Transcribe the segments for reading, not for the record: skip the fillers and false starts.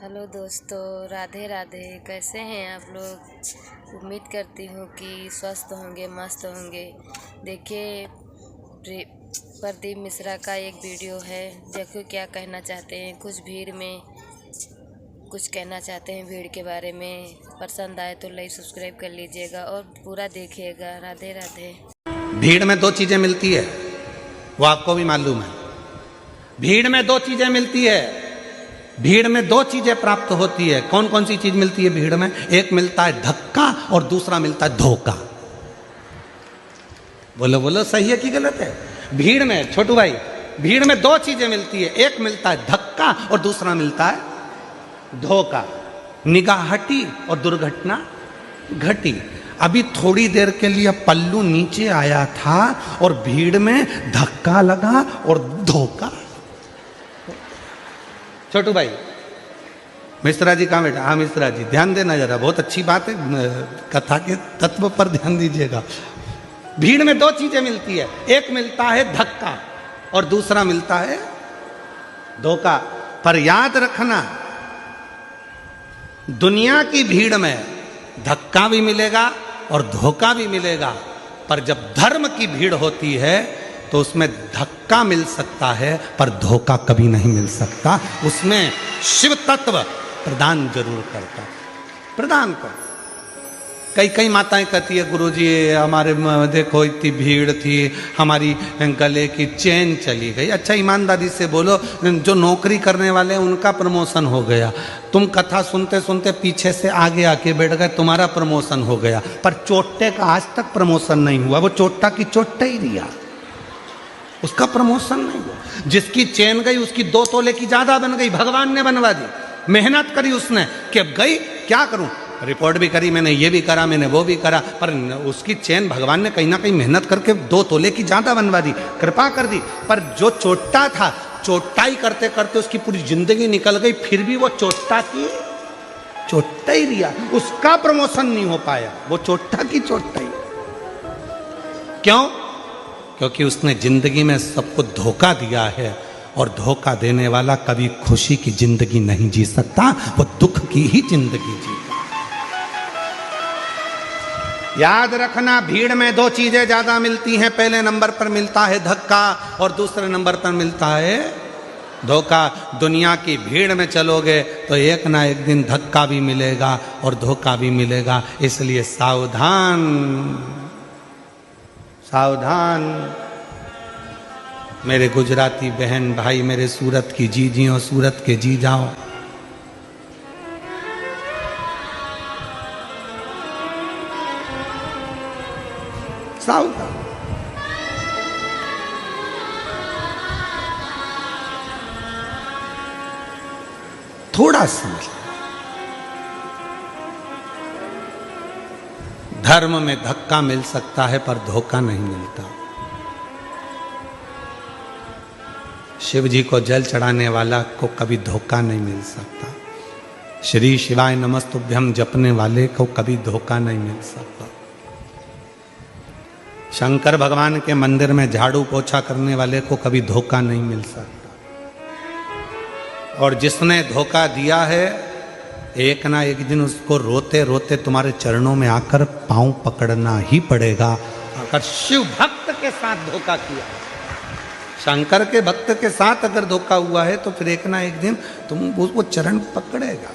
Hello दोस्तों, राधे राधे। कैसे हैं आप लोग? उम्मीद करती हूँ कि स्वस्थ होंगे, मस्त होंगे। देखिए, प्रदीप मिश्रा का एक वीडियो है। देखो क्या कहना चाहते हैं। कुछ भीड़ में कुछ कहना चाहते हैं भीड़ के बारे में। पसंद आए तो लाइक सब्सक्राइब कर लीजिएगा और पूरा देखिएगा। राधे राधे। भीड़ में दो चीजें मिलती है, वो आपको भी मालूम है। भीड़ में दो चीजें मिलती है, भीड़ में दो चीजें प्राप्त होती है। कौन कौन सी चीज मिलती है भीड़ में? एक मिलता है धक्का और दूसरा मिलता है धोखा। बोलो बोलो, सही है कि गलत है? भीड़ में, छोटू भाई, भीड़ में दो चीजें मिलती है। एक मिलता है धक्का और दूसरा मिलता है धोखा। निगाह हटी और दुर्घटना घटी। अभी थोड़ी देर के लिए पल्लू नीचे आया था और भीड़ में धक्का लगा और धोखा। छोटू भाई, मिश्रा जी कहाँ बैठा? हाँ मिश्रा जी, ध्यान देना जरा, बहुत अच्छी बात है, कथा के तत्व पर ध्यान दीजिएगा। भीड़ में दो चीजें मिलती है, एक मिलता है धक्का और दूसरा मिलता है धोखा। पर याद रखना, दुनिया की भीड़ में धक्का भी मिलेगा और धोखा भी मिलेगा, पर जब धर्म की भीड़ होती है तो उसमें धक्का मिल सकता है पर धोखा कभी नहीं मिल सकता। उसमें शिव तत्व प्रदान जरूर करता, प्रदान कर। कई कई माताएं कहती है, गुरुजी हमारे देखो इतनी भीड़ थी, हमारी गले की चेन चली गई। अच्छा ईमानदारी से बोलो, जो नौकरी करने वाले हैं उनका प्रमोशन हो गया, तुम कथा सुनते सुनते पीछे से आगे आके बैठ गए, तुम्हारा प्रमोशन हो गया, पर चोट्टे का आज तक प्रमोशन नहीं हुआ। वो चोट्टा की चोट्टा ही रिया, उसका प्रमोशन नहीं हुआ। जिसकी चेन गई उसकी 2 तोले की ज्यादा बन गई, भगवान ने बनवा दी। मेहनत करी उसने कि अब गई, क्या करूं, रिपोर्ट भी करी मैंने, ये भी करा मैंने, वो भी करा, पर उसकी चेन भगवान ने कहीं ना कहीं मेहनत करके 2 तोले की ज्यादा बनवा दी, कृपा कर दी। पर जो चोट्टा था, चोट्टाई करते करते उसकी पूरी जिंदगी निकल गई, फिर भी वो चोट्टा की चोट्टा ही रिया, उसका प्रमोशन नहीं हो पाया। वो चोट्टा की चोट्टा ही। क्यों? क्योंकि उसने जिंदगी में सबको धोखा दिया है, और धोखा देने वाला कभी खुशी की जिंदगी नहीं जी सकता, वो दुख की ही जिंदगी जीता। याद रखना, भीड़ में दो चीजें ज्यादा मिलती हैं। पहले नंबर पर मिलता है धक्का और दूसरे नंबर पर मिलता है धोखा। दुनिया की भीड़ में चलोगे तो एक ना एक दिन धक्का भी मिलेगा और धोखा भी मिलेगा। इसलिए सावधान सावधान मेरे गुजराती बहन भाई, मेरे सूरत की जीजियों, सूरत के जी जाओ। सावधान। थोड़ा समझ, धर्म में धक्का मिल सकता है पर धोखा नहीं मिलता। शिव जी को जल चढ़ाने वाला को कभी धोखा नहीं मिल सकता। श्री शिवाय नमस्तुभ्यम जपने वाले को कभी धोखा नहीं मिल सकता। शंकर भगवान के मंदिर में झाड़ू पोछा करने वाले को कभी धोखा नहीं मिल सकता। और जिसने धोखा दिया है, एक ना एक दिन उसको रोते रोते तुम्हारे चरणों में आकर पांव पकड़ना ही पड़ेगा। अगर शिव भक्त के साथ धोखा किया, शंकर के भक्त के साथ अगर धोखा हुआ है, तो फिर एक ना एक दिन तुम वो चरण पकड़ेगा।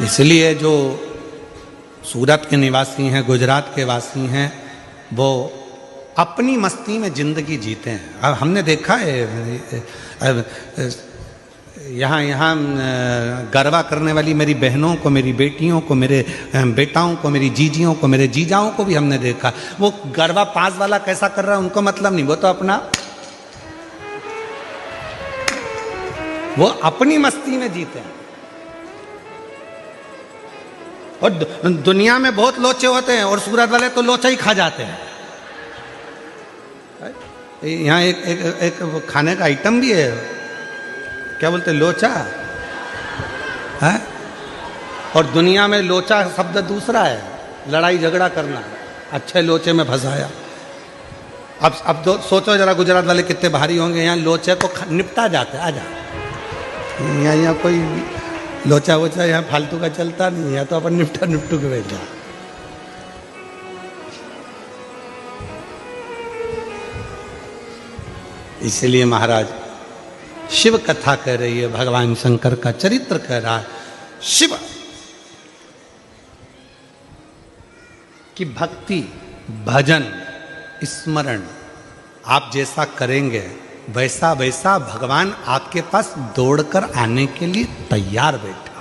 इसलिए जो सूरत के निवासी हैं, गुजरात के वासी हैं, वो अपनी मस्ती में जिंदगी जीते हैं। अब हमने देखा है यहाँ गरबा करने वाली मेरी बहनों को, मेरी बेटियों को, मेरे बेटाओं को, मेरी जीजियों को, मेरे जीजाओं को भी हमने देखा। वो गरबा पास वाला कैसा कर रहा है उनको मतलब नहीं, वो तो अपना, वो अपनी मस्ती में जीते हैं। और दुनिया में बहुत लोचे होते हैं और सूरत वाले तो लोचा ही खा जाते हैं। यहाँ एक खाने का आइटम भी है, क्या बोलते हैं, लोचा है? और दुनिया में लोचा शब्द दूसरा है, लड़ाई झगड़ा करना। अच्छे लोचे में फंसाया। अब सोचो जरा गुजरात वाले कितने भारी होंगे, यहाँ लोचे को निपटा जाते। आ जा, यहाँ कोई लोचा वोचा यहाँ फालतू का चलता नहीं, यहाँ तो अपन निपटू के बैठा। इसलिए महाराज शिव कथा कह रही है, भगवान शंकर का चरित्र कह रहा है। शिव की भक्ति, भजन, स्मरण आप जैसा करेंगे वैसा वैसा भगवान आपके पास दौड़कर आने के लिए तैयार बैठे।